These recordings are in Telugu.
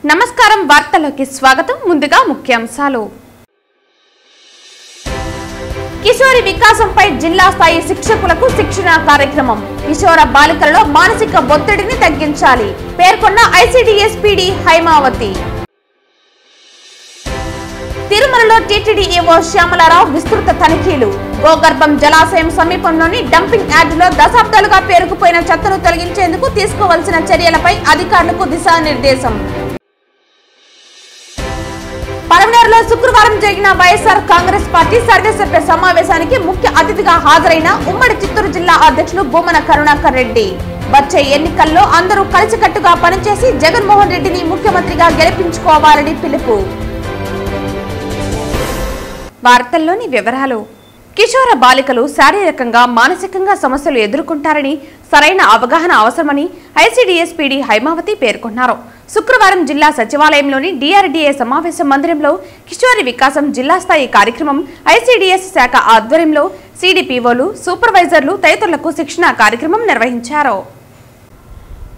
నమస్కారం వార్తల్లోకి స్వాగతం ముందుగా ముఖ్యాంశాలు కిషోరి వికాసంపై జిల్లా స్థాయి శిక్షకులకు శిక్షణ కార్యక్రమం కిషోర బాలికలలో మానసిక ఒత్తిడిని తగ్గించాలి పేర్కొన్న ఐసిడిఎస్ పిడి హైమావతి తిరుమలలో టీటీడీ ఈవో శ్యామలారావు విస్తృత తనిఖీలు గోగర్భం జలాశయం సమీపంలోని డంపింగ్ యార్డులో దశాబ్దాలుగా పేరుకుపోయిన చెత్తను తొలగించేందుకు తీసుకోవాల్సిన చర్యలపై అధికారులకు దిశానిర్దేశం పలమనేరులో శుక్రవారం జరిగిన వైఎస్ఆర్ కాంగ్రెస్ పార్టీ సర్వసభ్య సమావేశానికి ముఖ్య అతిథిగా హాజరైన ఉమ్మడి చిత్తూరు జిల్లా అధ్యక్షులు భూమన కరుణాకర్ రెడ్డి వచ్చే ఎన్నికల్లో అందరూ కలిసికట్టుగా పనిచేసి జగన్మోహన్ రెడ్డిని ముఖ్యమంత్రిగా గెలిపించుకోవాలని పిలుపు. వార్తల్లోని వివరాలు. కిషోర బాలికలు శారీరకంగా మానసికంగా సమస్యలు ఎదుర్కొంటారని సరైన అవగాహన అవసరమని ఐసిడిఎస్ పిడి హైమావతి పేర్కొన్నారు. శుక్రవారం జిల్లా సచివాలయంలోని డిఆర్డీఏ సమావేశ మందిరంలో కిషోరి వికాసం జిల్లా స్థాయి కార్యక్రమం ఐసిడిఎస్ శాఖ ఆధ్వర్యంలో సిడిపిఓలు, సూపర్వైజర్లు తదితరులకు శిక్షణ కార్యక్రమం నిర్వహించారు.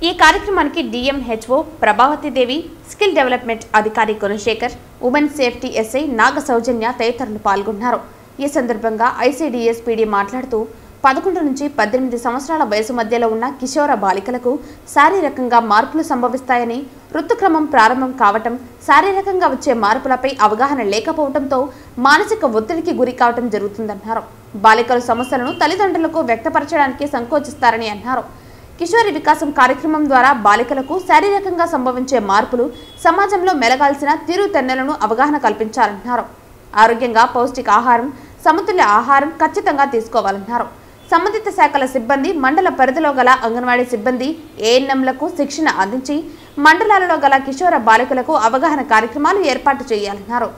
ఈ కార్యక్రమానికి డిఎంహెచ్ఓ ప్రభావతిదేవి, స్కిల్ డెవలప్మెంట్ అధికారి గుణశేఖర్, ఉమెన్ సేఫ్టీ ఎస్ఐ నాగ సౌజన్య తదితరులు పాల్గొన్నారు. ఈ సందర్భంగా ఐసిడిఎస్ పిడి మాట్లాడుతూ 11 నుంచి 18 సంవత్సరాల వయసు మధ్యలో ఉన్న కిషోర బాలికలకు శారీరకంగా మార్పులు సంభవిస్తాయని, ఋతుక్రమం ప్రారంభం కావటం, శారీరకంగా వచ్చే మార్పులపై అవగాహన లేకపోవడంతో మానసిక ఒత్తిడికి గురి కావటం జరుగుతుందన్నారు. బాలికల సమస్యలను తల్లిదండ్రులకు వ్యక్తపరచడానికి సంకోచిస్తారని అన్నారు. కిషోరి వికాసం కార్యక్రమం ద్వారా బాలికలకు శారీరకంగా సంభవించే మార్పులు, సమాజంలో మెలగాల్సిన తీరుతెన్నులను అవగాహన కల్పించాలన్నారు. ఆరోగ్యంగా పౌష్టిక ఆహారం, సమతుల్య ఆహారం ఖచ్చితంగా తీసుకోవాలన్నారు. సంబంధిత శాఖల సిబ్బంది, మండల పరిధిలో గల అంగన్వాడీ సిబ్బంది, ఏఎన్ఎంలకు శిక్షణ అందించి మండలాలలో గల కిషోర బాలికలకు అవగాహన కార్యక్రమాలు ఏర్పాటు చేయాలన్నారు.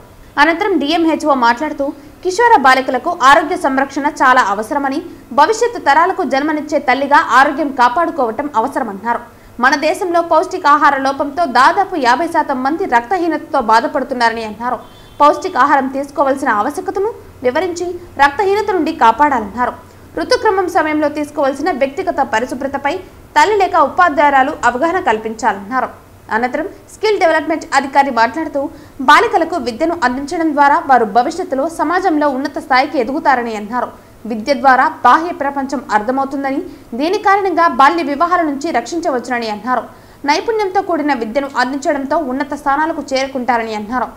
అనంతరం డిఎంహెచ్ఓ మాట్లాడుతూ కిషోర బాలికలకు ఆరోగ్య సంరక్షణ చాలా అవసరమని, భవిష్యత్తు తరాలకు జన్మనిచ్చే తల్లిగా ఆరోగ్యం కాపాడుకోవటం అవసరమన్నారు. మన దేశంలో పౌష్టికాహార లోపంతో దాదాపు 50% మంది రక్తహీనతతో బాధపడుతున్నారని అన్నారు. పౌష్టికాహారం తీసుకోవాల్సిన ఆవశ్యకతను వివరించి రక్తహీనత నుండి కాపాడాలన్నారు. ఋతుక్రమం సమయంలో తీసుకోవాల్సిన వ్యక్తిగత పరిశుభ్రతపై తల్లి లేక ఉపాధ్యాయురాలు అవగాహన కల్పించాలన్నారు. అనంతరం స్కిల్ డెవలప్మెంట్ అధికారి మాట్లాడుతూ బాలికలకు విద్యను అందించడం ద్వారా వారు భవిష్యత్తులో సమాజంలో ఉన్నత స్థాయికి ఎదుగుతారని అన్నారు. విద్య ద్వారా బాహ్య ప్రపంచం అర్థమవుతుందని, దీని కారణంగా బాల్య వివాహాల నుంచి రక్షించవచ్చునని అన్నారు. నైపుణ్యంతో కూడిన విద్యను అందించడంతో ఉన్నత స్థానాలకు చేరుకుంటారని అన్నారు.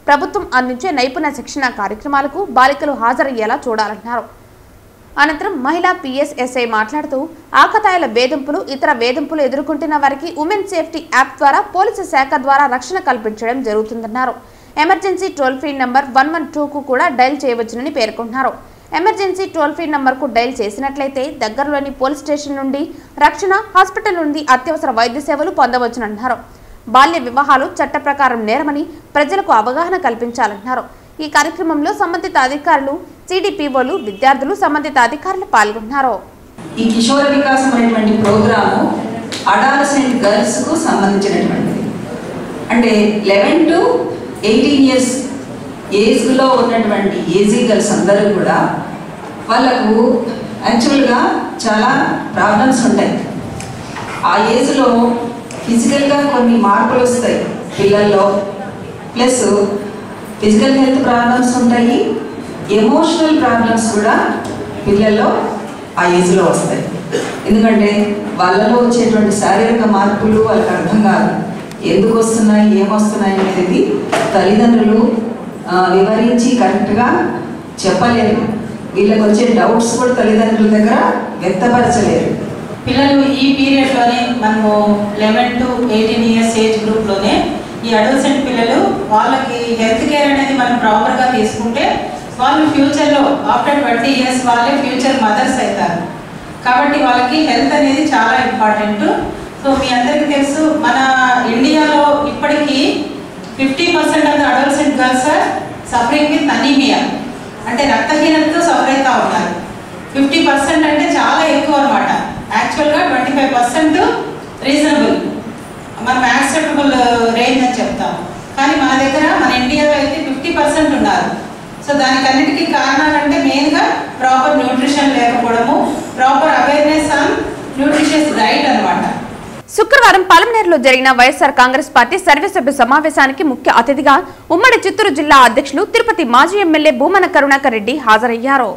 ప్రభుత్వం అందించే నైపుణ్య శిక్షణ కార్యక్రమాలకు బాలికలు హాజరయ్యేలా చూడాలన్నారు. అనంతరం మహిళా పిఎస్ఎస్ఐ మాట్లాడుతూ ఆకతాయిల వేధింపులు, ఇతర వేధింపులు ఎదుర్కొంటున్న వారికి ఉమెన్ సేఫ్టీ యాప్ ద్వారా పోలీసు శాఖ ద్వారా రక్షణ కల్పించడం జరుగుతుందన్నారు. ఎమర్జెన్సీ టోల్ ఫ్రీ నంబర్ 112కు కూడా డయల్ చేయవచ్చునని పేర్కొన్నారు. ఎమర్జెన్సీ టోల్ ఫ్రీ నంబర్కు డయల్ చేసినట్లయితే దగ్గరలోని పోలీస్ స్టేషన్ నుండి రక్షణ, హాస్పిటల్ నుండి అత్యవసర వైద్య సేవలు పొందవచ్చునన్నారు. బాల్య వివాహాలు చట్ట ప్రకారం నేరమని ప్రజలకు అవగాహన కల్పించాలన్నారు. ఈ కార్యక్రమంలో సంబంధిత అధికారులు, సిడిపిఓలు, విద్యార్థులు, సంబంధిత అధికారులు పాల్గొన్నారు. ఈ కిషోర వికాసం అనేటువంటి ప్రోగ్రాము అడాలసెంట్ గర్ల్స్ కు సంబంధించినటువంటిది. అంటే 11 to 18 ఇయర్స్ ఏజ్లో ఉన్నటువంటి ఏజీ గర్ల్స్ అందరూ కూడా వాళ్ళకు యాక్చువల్గా చాలా ప్రాబ్లమ్స్ ఉంటాయి. ఆ ఏజ్లో ఫిజికల్గా కొన్ని మార్పులు వస్తాయి పిల్లల్లో, ప్లస్ ఫిజికల్ హెల్త్ ప్రాబ్లమ్స్ ఉంటాయి, ఎమోషనల్ ప్రాబ్లమ్స్ కూడా పిల్లల్లో ఆ ఏజ్లో వస్తాయి. ఎందుకంటే వాళ్ళలో వచ్చేటువంటి శారీరక మార్పులు వాళ్ళకి అర్థం కాదు, ఎందుకు వస్తున్నాయి, ఏమొస్తున్నాయి అనేది తల్లిదండ్రులు వివరించి కరెక్ట్గా చెప్పలేరు. వీళ్ళకి వచ్చే డౌట్స్ కూడా తల్లిదండ్రుల దగ్గర వ్యక్తపరచలేరు. పిల్లలు ఈ పీరియడ్లోనే మనము 11 to 18 ఇయర్స్ ఏజ్ గ్రూప్లోనే ఈ అడోసెంట్ పిల్లలు వాళ్ళకి హెల్త్ కేర్ అనేది మనం ప్రాపర్గా తీసుకుంటే వాళ్ళు ఫ్యూచర్లో ఆఫ్టర్ 20 ఇయర్స్ వాళ్ళే ఫ్యూచర్ మదర్స్ అవుతారు. కాబట్టి వాళ్ళకి హెల్త్ అనేది చాలా ఇంపార్టెంట్. సో మీ అందరికీ తెలుసు, మన ఇండియాలో ఇప్పటికీ 50% of the adolescent girls are suffering with anemia, అంటే రక్తహీనతతో సఫర్ అవుతూ ఉన్నారు. 50% అంటే చాలా ఎక్కువ అనమాట. యాక్చువల్గా 25% రీజనబుల్, మనం యాక్సెప్టబుల్ రేంజ్ అని చెప్తాం. కానీ మన దగ్గర, మన ఇండియాలో అయితే 50% ఉన్నారు. సో దానికన్నిటికీ కారణాలంటే మెయిన్గా ప్రాపర్ న్యూట్రిషన్ లేకపోవడము, proper awareness on nutritious diet అనమాట. శుక్రవారం పలమనేరులో జరిగిన వైఎస్ఆర్ కాంగ్రెస్ పార్టీ సర్వసభ్య సమావేశానికి ముఖ్య అతిథిగా ఉమ్మడి చిత్తూరు జిల్లా అధ్యక్షులు తిరుపతి మాజీ ఎమ్మెల్యే భూమన కరుణాకర్ రెడ్డి హాజరయ్యారు.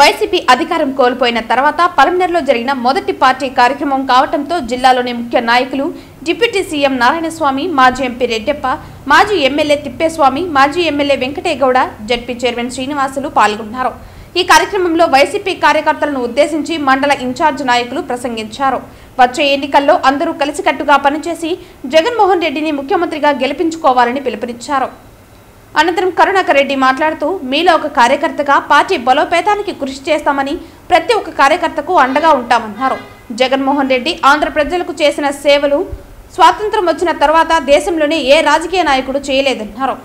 వైసీపీ అధికారం కోల్పోయిన తర్వాత పలమనేరులో జరిగిన మొదటి పార్టీ కార్యక్రమం కావడంతో జిల్లాలోని ముఖ్య నాయకులు డిప్యూటీ సీఎం నారాయణస్వామి, మాజీ ఎంపీ రెడ్డెప్ప, మాజీ ఎమ్మెల్యే తిప్పేస్వామి, మాజీ MLA Venkategowda, ZP chairman Srinivasulu పాల్గొన్నారు. ఈ కార్యక్రమంలో వైసీపీ కార్యకర్తలను ఉద్దేశించి మండల ఇన్ఛార్జ్ నాయకులు ప్రసంగించారు. వచ్చే ఎన్నికల్లో అందరూ కలిసికట్టుగా పనిచేసి జగన్మోహన్ రెడ్డిని ముఖ్యమంత్రిగా గెలిపించుకోవాలని పిలుపునిచ్చారు. అనంతరం కరుణాకర్ రెడ్డి మాట్లాడుతూ మీలో ఒక కార్యకర్తగా పార్టీ బలోపేతానికి కృషి చేస్తామని, ప్రతి ఒక్క కార్యకర్తకు అండగా ఉంటామన్నారు. జగన్మోహన్ రెడ్డి ఆంధ్ర ప్రజలకు చేసిన సేవలు స్వాతంత్రం వచ్చిన తర్వాత దేశంలోనే ఏ రాజకీయ నాయకుడు చేయలేదన్నారు.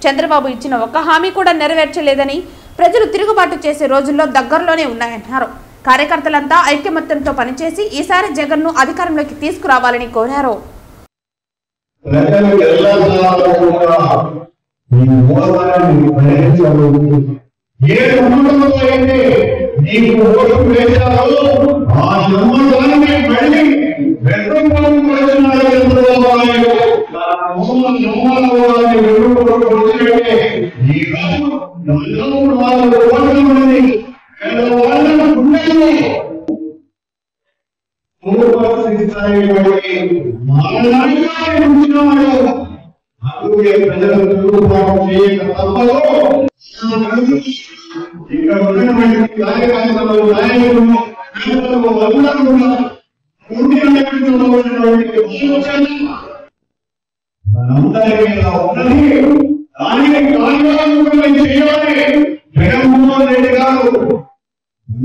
చంద్రబాబు ఇచ్చిన ఒక్క హామీ కూడా నెరవేర్చలేదని, ప్రజలు తిరుగుబాటు చేసే రోజుల్లో దగ్గరలోనే ఉన్నాయన్నారు. కార్యకర్తలంతా ఐక్యమత్యంతో పనిచేసి ఈసారి జగన్ను అధికారంలోకి తీసుకురావాలని కోరారు.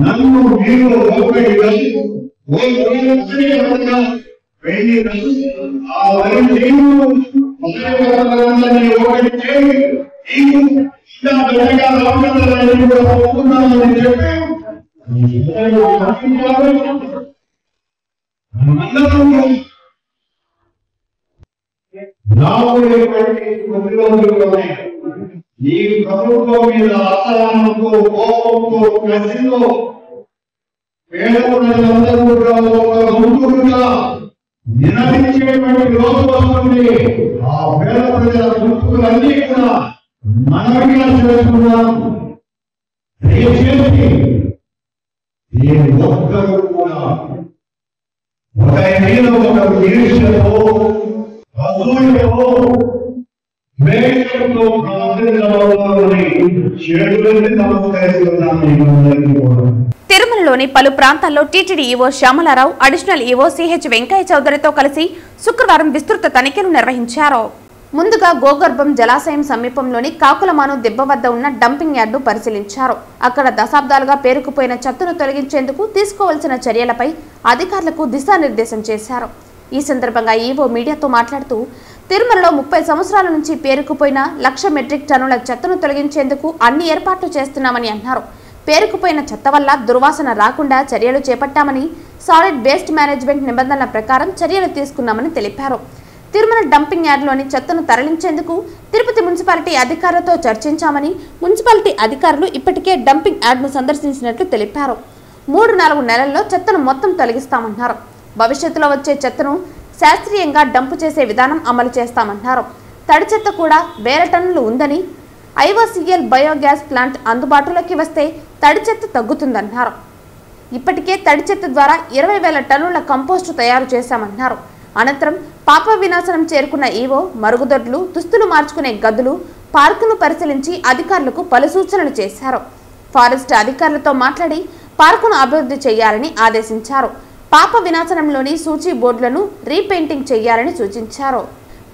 నన్ను మీరు ఈ ప్రభుత్వం మీద అసహనంతో కోపంతో కసితో పేద ప్రజలందరూ కూడా ఒక ముందుగా నినదించేటువంటి రోజు వస్తుంది. ఆ పేద ప్రజల గుర్తులన్నీ కూడా మనవిగా చేస్తున్నాం. దయచేసి ఈ ఒక్కరు కూడా ఒక మీద ఒక ఈర్ష్యతో అసూయతో తిరుమలలోని పలు ప్రాంతాల్లో TTD EO Shyamala Rao, additional EO CH Venkaiah చౌదరితో కలిసి శుక్రవారం విస్తృత తనిఖీలు నిర్వహించారు. ముందుగా గోగర్భం జలాశయం సమీపంలోని కాకులమాను దిబ్బ వద్ద ఉన్న డంపింగ్ యార్డు పరిశీలించారు. అక్కడ దశాబ్దాలుగా పేరుకుపోయిన చెత్తను తొలగించేందుకు తీసుకోవాల్సిన చర్యలపై అధికారులకు దిశానిర్దేశం చేశారు. ఈ సందర్భంగా ఈవో మీడియాతో మాట్లాడుతూ తిరుమలలో 30 సంవత్సరాల నుంచి పేరుకుపోయిన 1,00,000 మెట్రిక్ టన్నుల చెత్తను తొలగించేందుకు అన్ని ఏర్పాట్లు చేస్తున్నామని అన్నారు. పేరుకుపోయిన చెత్త వల్ల దుర్వాసన రాకుండా చర్యలు చేపట్టామని, సాలిడ్ వేస్ట్ మేనేజ్మెంట్ నిబంధనల ప్రకారం చర్యలు తీసుకున్నామని తెలిపారు. తిరుమల డంపింగ్ యార్డులోని చెత్తను తరలించేందుకు తిరుపతి మున్సిపాలిటీ అధికారులతో చర్చించామని, మున్సిపాలిటీ అధికారులు ఇప్పటికే డంపింగ్ యార్డును సందర్శించినట్లు తెలిపారు. 3-4 నెలల్లో చెత్తను మొత్తం తొలగిస్తామన్నారు. భవిష్యత్తులో వచ్చే చెత్తను శాస్త్రీయంగా డంపు చేసే విధానం అమలు చేస్తామన్నారు. తడి చెత్త కూడా 1000 టన్నులు ఉందని, ఐఓసీఎల్ బయోగ్యాస్ ప్లాంట్ అందుబాటులోకి వస్తే తడి చెత్త తగ్గుతుందన్నారు. ఇప్పటికే తడి చెత్త ద్వారా 20,000 టన్నుల కంపోస్టు తయారు చేశామన్నారు. అనంతరం పాప వినాశనం చేరుకున్న ఈవో మరుగుదొడ్లు, దుస్తులు మార్చుకునే గదులు, పార్కును పరిశీలించి అధికారులకు పలు సూచనలు చేశారు. ఫారెస్ట్ అధికారులతో మాట్లాడి పార్కును అభివృద్ధి చేయాలని ఆదేశించారు. పాప వినాశనంలోని సూచీ బోర్డులను రీపెయింటింగ్ చేయాలని సూచించారు.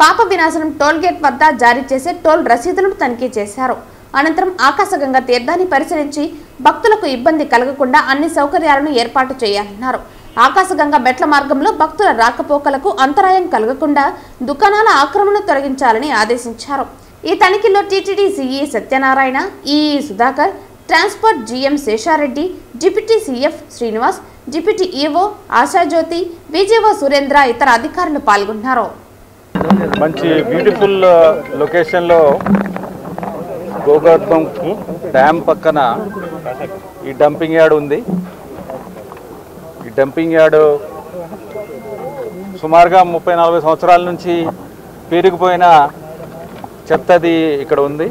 పాప వినాశనం టోల్ గేట్ వద్ద జారీ చేసే టోల్ రసీదులను తనిఖీ చేశారు. అనంతరం ఆకాశగంగా తీర్థాన్ని పరిశీలించి భక్తులకు ఇబ్బంది కలగకుండా అన్ని సౌకర్యాలను ఏర్పాటు చేయాలన్నారు. ఆకాశగంగా మెట్ల మార్గంలో భక్తుల రాకపోకలకు అంతరాయం కలగకుండా దుకాణాల ఆక్రమణ తొలగించాలని ఆదేశించారు. ఈ తనిఖీలో TTD CE Satyanarayana, EE Sudhakar, transport GM Sesha Reddy, deputy CF Srinivas, deputy EO Ashajyoti, VGO Surendra ఇతర అధికారులు పాల్గొన్నారు. మంచి బ్యూటిఫుల్ లొకేషన్లో గోగర్భం డ్యామ్ పక్కన ఈ డంపింగ్ యార్డ్ ఉంది. ఈ డంపింగ్ యార్డ్ సుమారుగా 30-40 సంవత్సరాల నుంచి పేరుకుపోయిన చెత్తది ఇక్కడ ఉంది.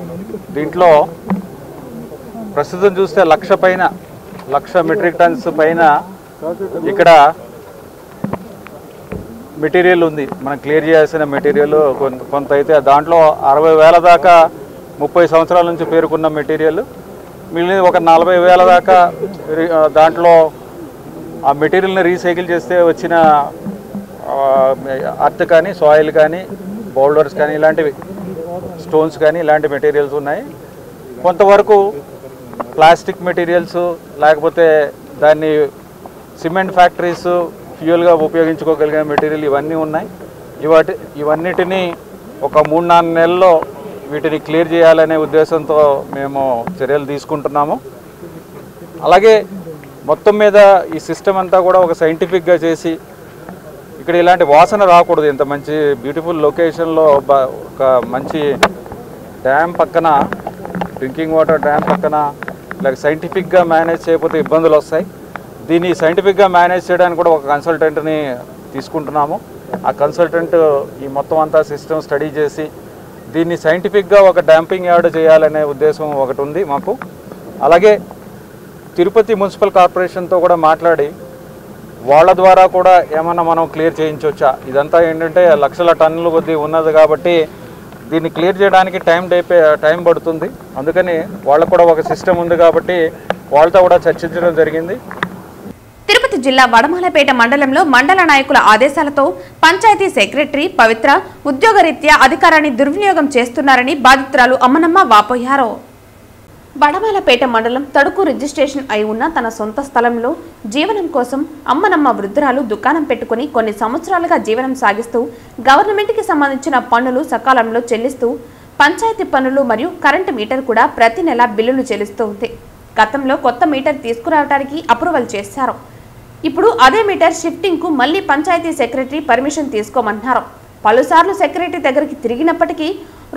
దీంట్లో ప్రస్తుతం చూస్తే 1,00,000 మెట్రిక్ టన్స్ పైన ఇక్కడ మెటీరియల్ ఉంది. మనం క్లియర్ చేయాల్సిన మెటీరియల్ కొంత అయితే దాంట్లో 60,000 దాకా 30 సంవత్సరాల నుంచి పేరుకున్న మెటీరియల్, మిగిలిన ఒక 40,000 దాకా దాంట్లో ఆ మెటీరియల్ని రీసైకిల్ చేస్తే వచ్చిన అర్త్ కానీ, సాయిల్ కానీ, బౌల్డర్స్ కానీ, ఇలాంటివి స్టోన్స్ కానీ ఇలాంటి మెటీరియల్స్ ఉన్నాయి. కొంతవరకు ప్లాస్టిక్ మెటీరియల్స్, లేకపోతే దాన్ని సిమెంట్ ఫ్యాక్టరీస్ ఫ్యూయల్గా ఉపయోగించుకోగలిగిన మెటీరియల్ ఇవన్నీ ఉన్నాయి. ఇవన్నిటినీ ఒక 3-4 నెలల్లో వీటిని క్లియర్ చేయాలనే ఉద్దేశంతో మేము చర్యలు తీసుకుంటున్నాము. అలాగే మొత్తం మీద ఈ సిస్టమ్ అంతా కూడా ఒక సైంటిఫిక్గా చేసి ఇక్కడ ఇలాంటి వాసన రాకూడదు. ఇంత మంచి బ్యూటిఫుల్ లొకేషన్లో ఒక మంచి డ్యామ్ పక్కన, డ్రింకింగ్ వాటర్ డ్యామ్ పక్కన ఇలా సైంటిఫిక్గా మేనేజ్ చేయకపోతే ఇబ్బందులు వస్తాయి. దీన్ని సైంటిఫిక్గా మేనేజ్ చేయడానికి కూడా ఒక కన్సల్టెంట్ని తీసుకుంటున్నాము. ఆ కన్సల్టెంట్ ఈ మొత్తం అంతా సిస్టమ్ స్టడీ చేసి దీన్ని సైంటిఫిక్గా ఒక డంపింగ్ యార్డ్ చేయాలనే ఉద్దేశం ఒకటి ఉంది మాకు. అలాగే తిరుపతి మున్సిపల్ కార్పొరేషన్తో కూడా మాట్లాడి వాళ్ళ ద్వారా కూడా ఏమన్నా మనం క్లియర్ చేయించవచ్చా. ఇదంతా ఏంటంటే లక్షల టన్నుల కొద్దీ ఉన్నది కాబట్టి దీన్ని క్లియర్ చేయడానికి టైం పడుతుంది. అందుకని వాళ్ళకు కూడా ఒక సిస్టమ్ ఉంది కాబట్టి వాళ్ళతో కూడా చర్చించడం జరిగింది. తిరుపతి జిల్లా వడమాలపేట మండలంలో మండల నాయకుల ఆదేశాలతో పంచాయతీ సెక్రటరీ పవిత్ర ఉద్యోగరీత్యా అధికారాన్ని దుర్వినియోగం చేస్తున్నారని బాధితురాలు అమ్మనమ్మ వాపోయారు. వడమాలపేట మండలం తడుకు రిజిస్ట్రేషన్ అయి ఉన్న తన సొంత స్థలంలో జీవనం కోసం అమ్మనమ్మ వృద్ధురాలు దుకాణం పెట్టుకుని కొన్ని సంవత్సరాలుగా జీవనం సాగిస్తూ గవర్నమెంట్కి సంబంధించిన పన్నులు సకాలంలో చెల్లిస్తూ పంచాయతీ పన్నులు మరియు కరెంటు మీటర్ కూడా ప్రతి నెల బిల్లులు చెల్లిస్తూ ఉంది. గతంలో కొత్త మీటర్ తీసుకురావడానికి అప్రూవల్ చేశారు. ఇప్పుడు అదే మీటర్ షిఫ్టింగ్కు మళ్లీ పంచాయతీ సెక్రటరీ పర్మిషన్ తీసుకోమన్నారు. పలుసార్లు సెక్రటరీ దగ్గరికి తిరిగినప్పటికీ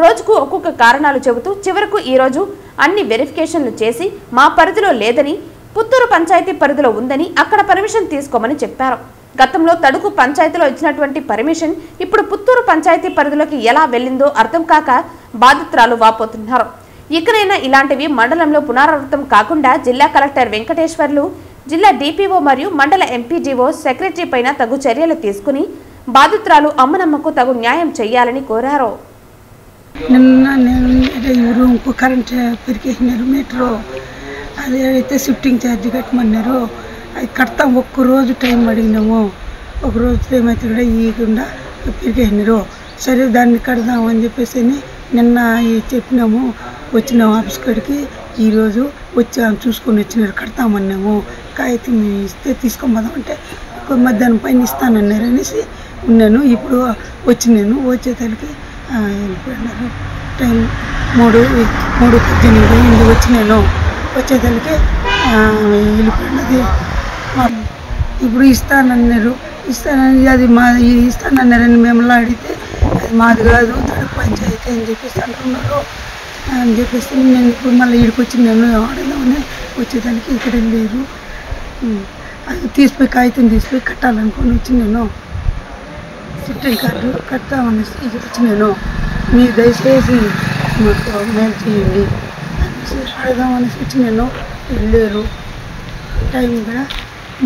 రోజుకు ఒక్కొక్క కారణాలు చెబుతూ చివరకు ఈరోజు అన్ని వెరిఫికేషన్లు చేసి మా పరిధిలో లేదని, పుత్తూరు పంచాయతీ పరిధిలో ఉందని అక్కడ పర్మిషన్ తీసుకోమని చెప్పారు. గతంలో తడుకు పంచాయతీలో ఇచ్చినటువంటి పర్మిషన్ ఇప్పుడు పుత్తూరు పంచాయతీ పరిధిలోకి ఎలా వెళ్ళిందో అర్థం కాక బాధితురాలు వాపోతున్నారు. ఇకనైనా ఇలాంటివి మండలంలో పునరావృతం కాకుండా జిల్లా కలెక్టర్ వెంకటేశ్వర్లు, జిల్లా డిపిఓ మరియు మండల ఎంపీడీఓ సెక్రటరీ పైన తగు చర్యలు తీసుకుని బాధితురాలు అమ్మనమ్మకు తగు న్యాయం చేయాలని కోరారు. నిన్న నేను రూమ్కు కరెంట్ పెరిగేసినారు మీటరు, అది అయితే షిఫ్టింగ్ ఛార్జ్ కట్టమన్నారు. అది కడతాం, ఒక్కరోజు టైం అడిగినాము. ఒకరోజు టైం అయితే కూడా ఇవ్వకుండా పెరిగేసినారు. సరే దాన్ని కడదామని చెప్పేసి నిన్న చెప్పినాము. వచ్చినాము ఆఫీస్ కాడికి, ఈరోజు వచ్చాము చూసుకొని వచ్చినారు. కడతామన్నాము, కాగితం ఇస్తే తీసుకోమదామంటే మధ్యాహ్నం పైన ఇస్తానన్నారు అనేసి ఉన్నాను. ఇప్పుడు వచ్చినాను, వచ్చేసరికి వెళ్ళిపోయినారు. టైం 3:18 వచ్చినాను. వచ్చేసరికి వెళ్ళిపోయినది. ఇప్పుడు ఇస్తానన్నారు, అది మాది ఇస్తానన్నారని మేమలా అడిగితే అది మాది కాదు, తడుకు పంచాయతీ అని చెప్పేసి అంటున్నారు. అని చెప్పేసి నేను ఇప్పుడు మళ్ళీ ఇక్కడికి వచ్చినాను. ఆడదామని వచ్చేదానికి ఇక్కడ లేరు. అది తీసిపోయి కాగితం తీసిపోయి కట్టాలనుకొని వచ్చినాను. షిఫ్టింగ్ కార్డు కట్టామనేసి ఇక్కడ వచ్చినాను. మీరు దయచేసి మాకు మేలు చేయండి అనేసి ఆడదామనేసి వచ్చినాను. వెళ్ళారు. టైం కూడా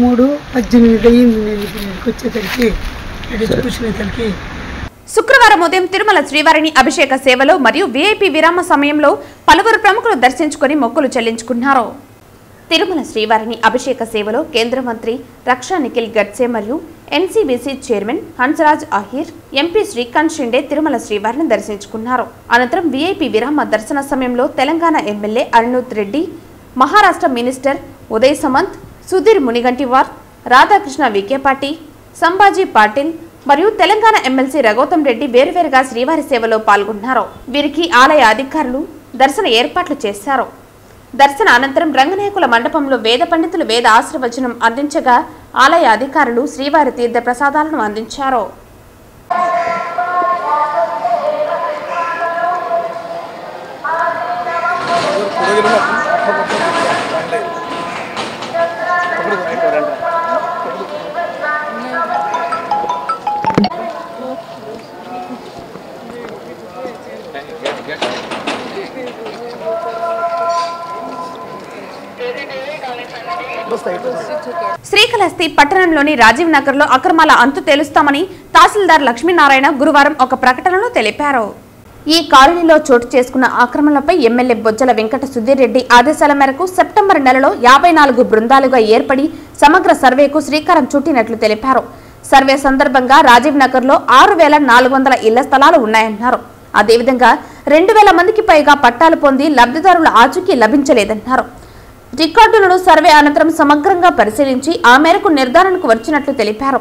3:18 అయ్యింది. నేను ఇక్కడికి వచ్చేసరికి కూర్చునేసరికి. శుక్రవారం ఉదయం తిరుమల శ్రీవారిని అభిషేక సేవలో మరియు వీఐపీ విరామ సమయంలో పలువురు ప్రముఖులు దర్శించుకుని మొక్కులు చెల్లించుకున్నారు. తిరుమల శ్రీవారిని అభిషేక సేవలో కేంద్ర మంత్రి రక్షా నిఖిల్ గడ్సే మరియు NCBC chairman Hansraj Ahir, MP Srikanth Shinde Tirumala శ్రీవారిని దర్శించుకున్నారు. అనంతరం వీఐపీ విరామ దర్శన సమయంలో తెలంగాణ ఎమ్మెల్యే అరుణోత్ రెడ్డి, మహారాష్ట్ర మినిస్టర్ ఉదయ్ సమంత్, సుధీర్ మునిగంటివార్, రాధాకృష్ణ వికేపాటి, సంభాజీ పాటిల్ మరియు తెలంగాణ ఎమ్మెల్సీ రఘోతం రెడ్డి వేరువేరుగా శ్రీవారి సేవలో పాల్గొన్నారు. వీరికి ఆలయ అధికారులు దర్శన ఏర్పాట్లు చేశారు. దర్శన అనంతరం రంగనాయకుల మండపంలో వేద పండితులు వేద ఆశీర్వచనం అందించగా ఆలయ అధికారులు శ్రీవారి తీర్థ ప్రసాదాలను అందించారు. శ్రీకాళహస్తి పట్టణంలోని రాజీవ్ నగర్ లో అక్రమాల అంతు తేలుస్తామని తహసీల్దార్ లక్ష్మీనారాయణ గురువారం ఒక ప్రకటనలో తెలిపారు. ఈ కాలనీలో చోటు చేసుకున్న ఆక్రమణలపై ఎమ్మెల్యే బొజ్జల వెంకట సుధీర్ రెడ్డి ఆదేశాల మేరకు సెప్టెంబర్ నెలలో 54 బృందాలుగా ఏర్పడి సమగ్ర సర్వేకు శ్రీకారం చుట్టినట్లు తెలిపారు. సర్వే సందర్భంగా రాజీవ్ నగర్ లో 6400 ఇళ్ల స్థలాలు ఉన్నాయన్నారు. అదేవిధంగా 2000 మందికి పైగా పట్టాలు పొంది లబ్ధిదారుల ఆచూకీ లభించలేదన్నారు. రికార్డులను సర్వే అనంతరం సమగ్రంగా పరిశీలించి ఆ మేరకు నిర్ధారణకు వచ్చినట్లు తెలిపారు.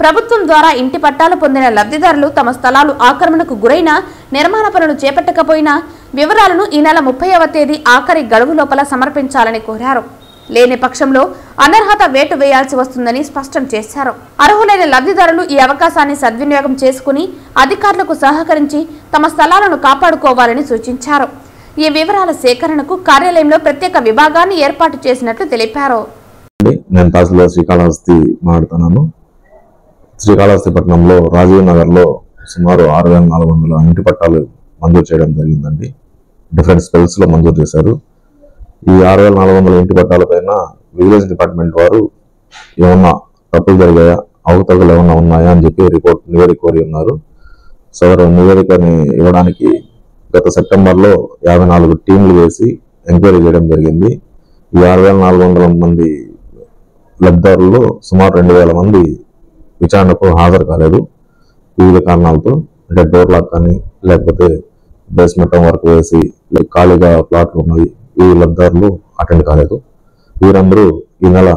ప్రభుత్వం ద్వారా ఇంటి పట్టాలు పొందిన లబ్ధిదారులు తమ స్థలాలు ఆక్రమణకు గురైన నిర్మాణ పనులు చేపట్టకపోయినా వివరాలను ఈ నెల 30వ తేదీ ఆఖరి గడువు లోపల సమర్పించాలని కోరారు. లేని పక్షంలో అనర్హత వేటు వేయాల్సి వస్తుందని స్పష్టం చేశారు. అర్హులైన లబ్ధిదారులు ఈ అవకాశాన్ని సద్వినియోగం చేసుకుని అధికారులకు సహకరించి తమ స్థలాలను కాపాడుకోవాలని సూచించారు. ఈ వివరాల సేకరణకు కార్యాలయంలో ప్రత్యేక విభాగాన్ని ఏర్పాటు చేసినట్లు తెలిపారు. నేను తహసీల్దార్ శ్రీకాళహస్తి మాట్లాడుతున్నాను. శ్రీకాళహస్తి పట్టణంలో రాజీవ్ నగర్ లో సుమారు 6400 ఇంటి పట్టాలు మంజూరు చేయడం జరిగిందండి. డిఫరెంట్ స్పెల్స్ లో మంజూరు చేశారు. ఈ 6400 ఇంటి పట్టాల పైన విలేజ్ డిపార్ట్మెంట్ వారు ఏమన్నా తప్పులు జరిగాయా, అవకతవకలు ఏమన్నా ఉన్నాయా అని చెప్పి నివేదిక కోరి ఉన్నారు. సో నివేదికని ఇవ్వడానికి గత సెప్టెంబర్లో 54 టీంలు వేసి ఎంక్వైరీ చేయడం జరిగింది. ఈ 6400 మంది లబ్ధిదారుల్లో సుమారు 2000 మంది విచారణకు హాజరు కాలేదు. వివిధ కారణాలతో, అంటే డోర్ లాక్ కానీ లేకపోతే బేస్మెంట్ వరకు వేసి ఖాళీగా ప్లాట్లు ఉన్నాయి, ఈ లబ్ధిదారులు అటెండ్ కాలేదు. వీరందరూ ఈ నెల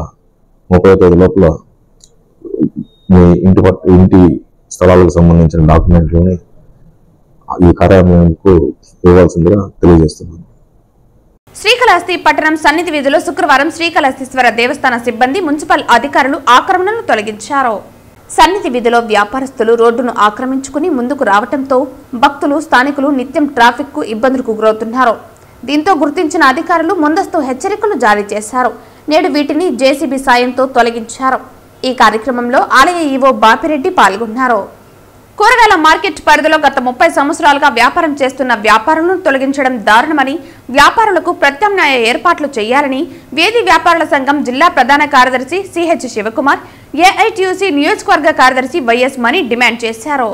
30వ తేదీ లోపల మీ ఇంటి స్థలాలకు సంబంధించిన డాక్యుమెంట్లని ఈ కార్యాలయంకు ఇవ్వాల్సిందిగా తెలియజేస్తున్నాను. శ్రీకాళహస్తి పట్టణం సన్నిధి వీధిలో శుక్రవారం శ్రీకాళహస్తీశ్వర దేవస్థాన సిబ్బంది మున్సిపల్ అధికారులు ఆక్రమణను తొలగించారు. సన్నిధి వీధిలో వ్యాపారస్తులు రోడ్డును ఆక్రమించుకుని ముందుకు రావడంతో భక్తులు, స్థానికులు నిత్యం ట్రాఫిక్ కు ఇబ్బందులకు గురవుతున్నారు. దీంతో గుర్తించిన అధికారులు ముందస్తు హెచ్చరికలు జారీ చేశారు. నేడు వీటిని జేసీబీ సాయంతో తొలగించారు. ఈ కార్యక్రమంలో ఆలయ ఈవో బాపిరెడ్డి పాల్గొన్నారు. కూరగాయల మార్కెట్ పరిధిలో గత 30 సంవత్సరాలుగా వ్యాపారం చేస్తున్న వ్యాపారులను తొలగించడం దారుణమని, వ్యాపారులకు ప్రత్యామ్నాయ ఏర్పాట్లు చేయాలని వేది వ్యాపారుల సంఘం జిల్లా ప్రధాన కార్యదర్శి సిహెచ్ శివకుమార్, ఏఐటీయూసీ నియోజకవర్గ కార్యదర్శి వైఎస్ మణి డిమాండ్ చేశారు.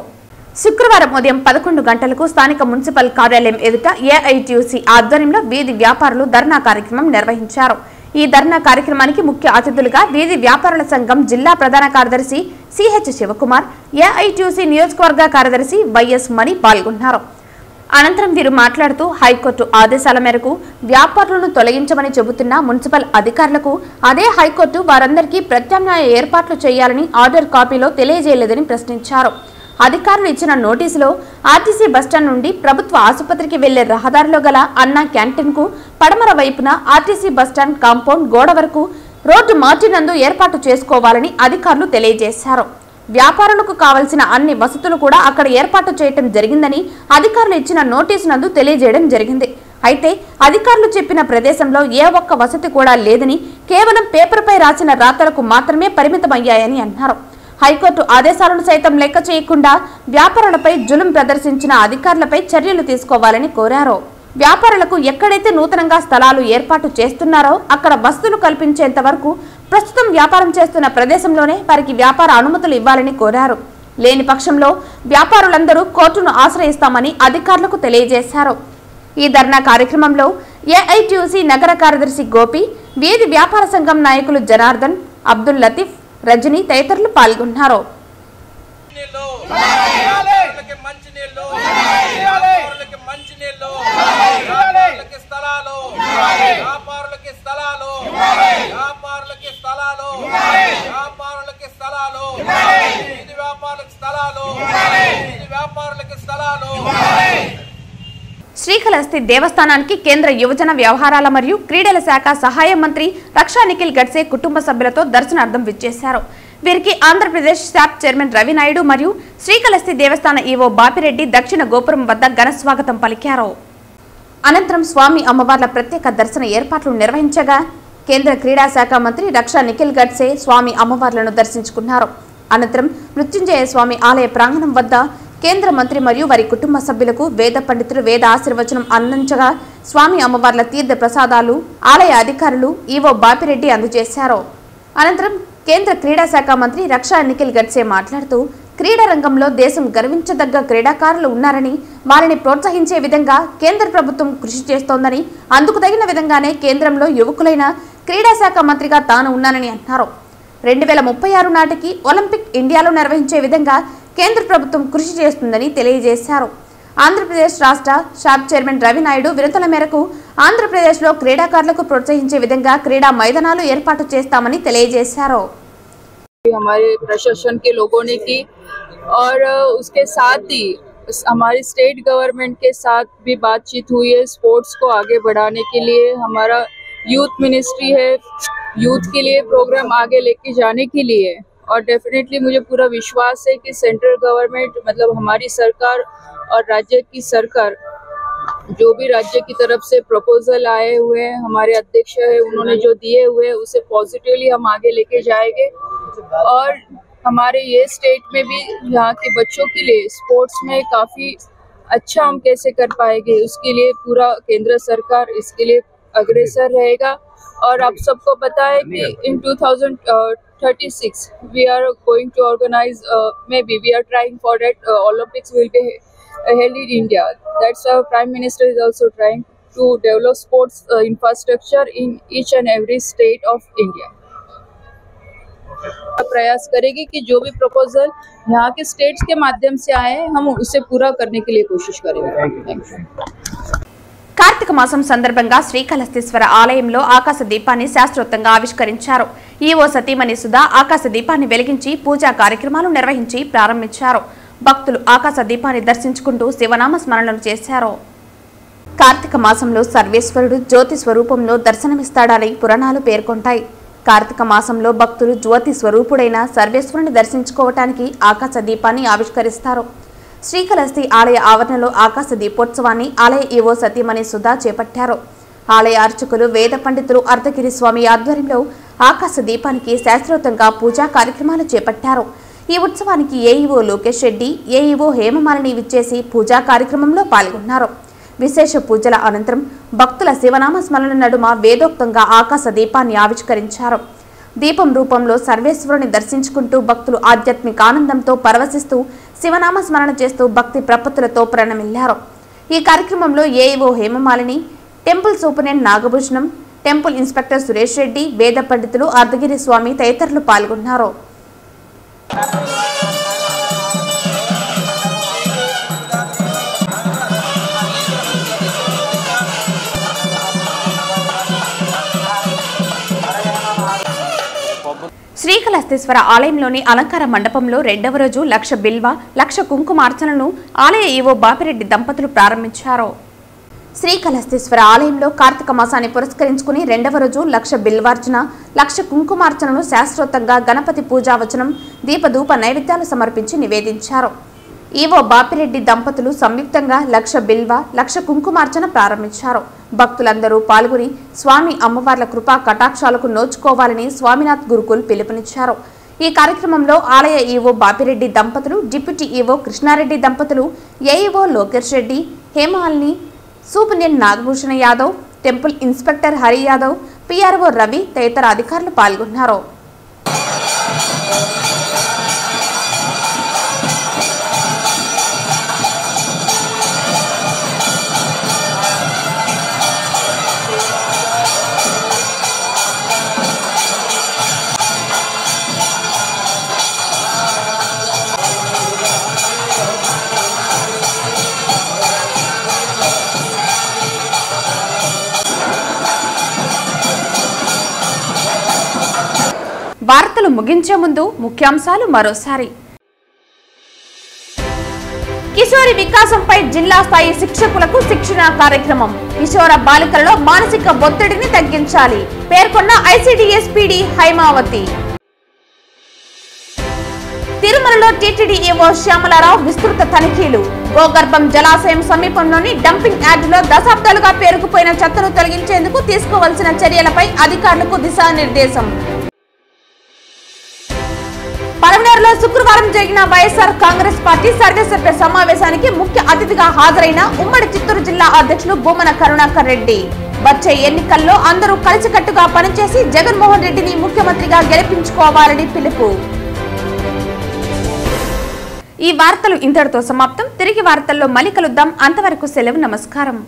శుక్రవారం ఉదయం 11 గంటలకు స్థానిక మున్సిపల్ కార్యాలయం ఎదుట ఏఐటీయూసీ ఆధ్వర్యంలో వీధి వ్యాపారులు ధర్నా కార్యక్రమం నిర్వహించారు. ఈ ధర్నా కార్యక్రమానికి ముఖ్య అతిథులుగా వీధి వ్యాపారుల సంఘం జిల్లా ప్రధాన కార్యదర్శి సిహెచ్ శివకుమార్, ఏఐటీయూసీ నియోజకవర్గ కార్యదర్శి వైఎస్ మణి పాల్గొన్నారు. అనంతరం వీరు మాట్లాడుతూ హైకోర్టు ఆదేశాల మేరకు వ్యాపారులను తొలగించమని చెబుతున్న మున్సిపల్ అధికారులకు అదే హైకోర్టు వారందరికీ ప్రత్యామ్నాయ ఏర్పాట్లు చేయాలని ఆర్డర్ కాపీలో తెలియజేయలేదని ప్రశ్నించారు. అధికారులు ఇచ్చిన నోటీసులో ఆర్టీసీ బస్టాండ్ నుండి ప్రభుత్వ ఆసుపత్రికి వెళ్లే రహదారిలో గల అన్నా క్యాంటీన్ కు పడమర వైపున ఆర్టీసీ బస్టాండ్ కాంపౌండ్ గోడ వరకు రోడ్డు మార్జినందు ఏర్పాటు చేసుకోవాలని అధికారులు తెలియజేశారు. వ్యాపారులకు కావలసిన అన్ని వసతులు కూడా అక్కడ ఏర్పాటు చేయడం జరిగిందని అధికారులు ఇచ్చిన నోటీసు నందు తెలియజేయడం జరిగింది. అయితే అధికారులు చెప్పిన ప్రదేశంలో ఏ ఒక్క వసతి కూడా లేదని, కేవలం పేపర్పై రాసిన రాతలకు మాత్రమే పరిమితమయ్యాయని అన్నారు. హైకోర్టు ఆదేశాలను సైతం లెక్క చేయకుండా వ్యాపారులపై జులుం ప్రదర్శించిన అధికారులపై చర్యలు తీసుకోవాలని కోరారు. వ్యాపారులకు ఎక్కడైతే నూతనంగా స్థలాలు ఏర్పాటు చేస్తున్నారో అక్కడ వసతులు కల్పించేంత వరకు ప్రస్తుతం వ్యాపారం చేస్తున్న ప్రదేశంలోనే వారికి వ్యాపార అనుమతులు ఇవ్వాలని కోరారు. లేని పక్షంలో వ్యాపారులందరూ కోర్టును ఆశ్రయిస్తామని అధికారులకు తెలియజేశారు. ఈ ధర్నా కార్యక్రమంలో ఏఐటీయూసీ నగర కార్యదర్శి గోపి, వీధి వ్యాపార సంఘం నాయకులు జనార్దన్, అబ్దుల్ లతీఫ్, రజనీ తదితరులు పాల్గొన్నారు. శ్రీకాళహస్తి దేవస్థానానికి కేంద్ర యువజన వ్యవహారాల మరియు క్రీడల శాఖ సహాయ మంత్రి రక్షా నిఖిల్ గడ్సే కుటుంబ సభ్యులతో దర్శనార్థం విచ్చేశారు. వీరికి ఆంధ్రప్రదేశ్ శాప్ చైర్మన్ రవి నాయుడు మరియు శ్రీకాళహస్తి దేవస్థాన ఈవో బాపిరెడ్డి దక్షిణ గోపురం వద్ద ఘన స్వాగతం పలికారు. అనంతరం స్వామి అమ్మవార్ల ప్రత్యేక దర్శన ఏర్పాట్లు నిర్వహించగా కేంద్ర క్రీడా శాఖ మంత్రి రక్షా నిఖిల్ గడ్సే స్వామి అమ్మవార్లను దర్శించుకున్నారు. అనంతరం మృత్యుంజయ స్వామి ఆలయ ప్రాంగణం వద్ద కేంద్ర మంత్రి మరియు వారి కుటుంబ సభ్యులకు వేద పండితులు వేద ఆశీర్వచనం అందించగా స్వామి అమ్మవార్ల తీర్థ ప్రసాదాలు ఆలయ అధికారులు ఈవో బాపిరెడ్డి అందజేశారు. అనంతరం కేంద్ర క్రీడా శాఖ మంత్రి రక్షా నిఖిల్ గడ్సే మాట్లాడుతూ క్రీడా రంగంలో దేశం గర్వించదగ్గ క్రీడాకారులు ఉన్నారని, వారిని ప్రోత్సహించే విధంగా కేంద్ర ప్రభుత్వం కృషి చేస్తోందని, అందుకు తగిన విధంగానే కేంద్రంలో యువకులైన క్రీడా శాఖ మంత్రిగా తాను ఉన్నానని అన్నారు. 2036 నాటికి ఒలింపిక్ ఇండియాలో నిర్వహించే విధంగా కేంద్ర ప్రభుత్వం కృషి చేస్తుందని తెలియజేశారు. ఆంధ్రప్రదేశ్ రాష్ట్ర షాప్ చైర్మన్ రవి నాయుడు వినతుల మేరకు ఆంధ్రప్రదేశ్లో క్రీడాకారులకు ప్రోత్సహించే విధంగా క్రీడా మైదానాలు ఏర్పాటు చేస్తామని తెలియజేశారు. हमारे प्रशासन के लोगों ने की और उसके साथ ही हमारी स्टेट गवर्नमेंट के साथ भी बातचीत हुई है स्पोर्ट्स को आगे बढ़ाने के लिए. हमारा यूथ मिनिस्ट्री है, यूथ के लिए प्रोग्राम आगे लेके जाने के लिए, और डेफिनेटली मुझे पूरा विश्वास है कि सेंट्रल गवर्नमेंट मतलब हमारी सरकार और राज्य की सरकार जो भी राज्य की तरफ से प्रपोजल आए हुए हैं, हमारे अध्यक्ष है उन्होंने जो दिए हुए हैं उसे पॉजिटिवली हम आगे लेके जाएंगे. और हमारे ये स्टेट में भी यहाँ के बच्चों के लिए स्पोर्ट्स में काफ़ी अच्छा हम कैसे कर पाएंगे उसके लिए पूरा केंद्र सरकार इसके लिए अग्रसर रहेगा. और आप सबको पता है कि इन 2036 we are going to organize maybe we are trying for that Olympics will be held in India. That's our Prime Minister is also trying to develop sports infrastructure in each and every state of India. प्रयास करेगी कि जो भी प्रपोजल यहाँ के स्टेट्स के माध्यम से आए हम उसे पूरा करने के लिए कोशिश करेंगे. కార్తీక మాసం సందర్భంగా శ్రీకాళహస్తీశ్వర ఆలయంలో ఆకాశ దీపాన్ని శాస్త్రోక్తంగా ఆవిష్కరించారు. ఈవో సతీమణి సుధా ఆకాశ దీపాన్ని వెలిగించి పూజా కార్యక్రమాలు నిర్వహించి ప్రారంభించారు. భక్తులు ఆకాశ దీపాన్ని దర్శించుకుంటూ శివనామ స్మరణలు చేశారు. కార్తీక మాసంలో సర్వేశ్వరుడు జ్యోతి స్వరూపంలో దర్శనమిస్తాడని పురాణాలు పేర్కొంటాయి. కార్తీక మాసంలో భక్తులు జ్యోతి స్వరూపుడైన సర్వేశ్వరుని దర్శించుకోవటానికి ఆకాశ దీపాన్ని ఆవిష్కరిస్తారు. శ్రీకాళహస్తి ఆలయ ఆవరణలో ఆకాశ దీపోత్సవాన్ని ఆలయ ఈవో సతీమణి సుధా చేపట్టారు. ఆలయ అర్చకులు వేద పండితులు అర్ధగిరి స్వామి ఆధ్వర్యంలో ఆకాశ దీపానికి శాస్త్రోక్తంగా పూజా కార్యక్రమాలు చేపట్టారు. ఈ ఉత్సవానికి ఏఈఓ లోకేష్ రెడ్డి, ఏఈఓ హేమమాలిని విచ్చేసి పూజా కార్యక్రమంలో పాల్గొన్నారు. విశేష పూజల అనంతరం భక్తుల శివనామ స్మరణ నడుమ వేదోక్తంగా ఆకాశ దీపాన్ని ఆవిష్కరించారు. దీపం రూపంలో సర్వేశ్వరుని దర్శించుకుంటూ భక్తులు ఆధ్యాత్మిక ఆనందంతో పరవశిస్తూ శివనామ స్మరణ చేస్తూ భక్తి ప్రపత్తులతో ప్రణమిల్లారు. ఈ కార్యక్రమంలో AEO Hemamalini, temple superintendent Nagabhushanam, temple inspector Suresh Reddy, వేద పండితులు అర్ధగిరి స్వామి తదితరులు పాల్గొన్నారు. శ్రీకాళహస్తీశ్వర ఆలయంలోని అలంకార మండపంలో 2వ రోజు 1,00,000 బిల్వ 1,00,000 కుంకుమార్చనలను ఆలయ ఈవో బాపిరెడ్డి దంపతులు ప్రారంభించారు. శ్రీకాళహస్తీశ్వర ఆలయంలో కార్తీక మాసాన్ని పురస్కరించుకుని 2వ రోజు 1,00,000 బిల్వార్చన 1,00,000 కుంకుమార్చనను శాస్త్రోక్తంగా గణపతి పూజావచనం దీపధూప నైవేద్యాలు సమర్పించి నివేదించారు. ఈవో బాపిరెడ్డి దంపతులు సంయుక్తంగా 1,00,000 బిల్వ 1,00,000 కుంకుమార్చన ప్రారంభించారు. భక్తులందరూ పాల్గొని స్వామి అమ్మవార్ల కృపా కటాక్షాలకు నోచుకోవాలని స్వామినాథ్ గురుకుల్ పిలుపునిచ్చారు. ఈ కార్యక్రమంలో ఆలయ ఈవో బాపిరెడ్డి దంపతులు, డిప్యూటీ ఈవో కృష్ణారెడ్డి దంపతులు, AEO Lokesh Reddy, Hemalini, superintendent Nagabhushana Yadav, temple inspector Hari Yadav, PRO Ravi తదితర అధికారులు పాల్గొన్నారు. వార్తలు ముగించే ముందు ముఖ్యాంశాలు మరోసారి. కిషోరి వికాసంపై జిల్లా స్థాయి శిక్షకులకు శిక్షణ కార్యక్రమం. కిషోర బాలికలలో మానసిక ఒత్తిడిని తగ్గించాలి పేర్కొన్న ఐసిడిఎస్ పీడీ హైమావతి. తిరుమలలో టీటీడీ ఈవో శ్యామలారావు విస్తృత తనిఖీలు. గోగర్భం జలాశయం సమీపంలోని డంపింగ్ యార్డులో దశాబ్దాలుగా పేరుకుపోయిన చెత్తను తొలగించేందుకు తీసుకోవాల్సిన చర్యలపై అధికారులకు దిశానిర్దేశం. పలమనేరులో చిత్తూరులో శుక్రవారం జరిగిన వైఎస్ఆర్ కాంగ్రెస్ పార్టీ సర్వసభ్య సమావేశానికి ముఖ్య అతిథిగా హాజరైన ఉమ్మడి చిత్తూరు జిల్లా అధ్యక్షులు భూమన కరుణాకర్ రెడ్డి వచ్చే ఎన్నికల్లో అందరూ కలిసికట్టుగా పనిచేసి జగన్మోహన్ రెడ్డిని ముఖ్యమంత్రిగా గెలిపించుకోవాలని పిలుపు. ఈ వార్తలు ఇంతటితో సమాప్తం. తిరిగి వార్తల్లో మళ్ళీ కలుద్దాం. అంతవరకు సెలవు. నమస్కారం.